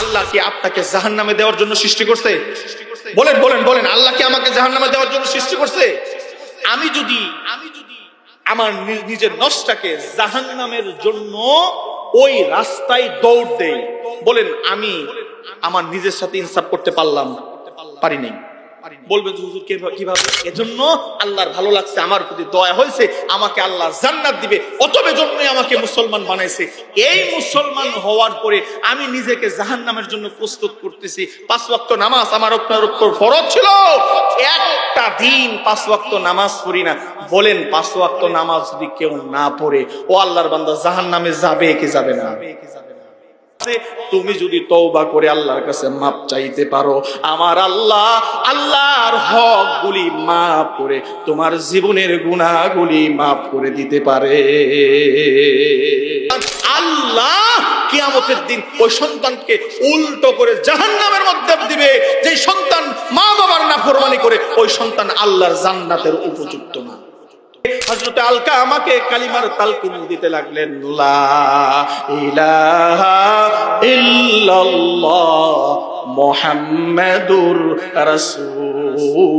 আল্লাহ কি আপনাকে জাহান্নামে দেওয়ার জন্য সৃষ্টি করছে? বলেন বলেন বলেন, আল্লাহ কি আমাকে জাহান্নামে দেওয়ার জন্য সৃষ্টি করছে? আমি যদি আমার নিজের নফসটাকে জাহান্নামের জন্য ওই রাস্তায় দৌড় দেই, বলেন আমি আমার নিজের সাথে ইনসাফ করতে পারলাম? পারি নাই। বলবেন হুজুর কিভাবে? এজন্য আল্লাহর ভালো লাগছে, আমার প্রতি দয়া হয়েছে, আমাকে আল্লাহ জান্নাত দিবে, অতএব জন্যই আমাকে মুসলমান বানাইছে। এই মুসলমান হওয়ার পরে আমি নিজেকে জাহান্নামের জন্য প্রস্তুত করতেছি। 5 ওয়াক্ত নামাজ আমার উপর ফরজ ছিল, একটা দিন 5 ওয়াক্ত নামাজ পড়ি না। বলেন 5 ওয়াক্ত নামাজ যদি কেউ না পড়ে, ও আল্লাহর বান্দা জাহান্নামে যাবে কি যাবে না? তুমি যদি তওবা করে আল্লাহর কাছে মাপ চাইতে পারো, আমার আল্লাহ আল্লাহর হক গুলি মাফ করে তোমার জীবনের গুনাহগুলি মাফ করে দিতে পারে। আল্লাহ কিয়ামতের দিন ওই সন্তানকে উল্টো করে জাহান্নামের মধ্যে দিবে, যে সন্তান মা বাবার নাফরমানি করে, ওই সন্তান আল্লাহর জান্নাতের উপযুক্ত না। হযরত আলকা আমাকে কালিমার তালকিন দিতে লাগলেন, লা ইলাহা ইল্লাল্লাহ মুহাম্মাদুর রাসূলুল্লাহ।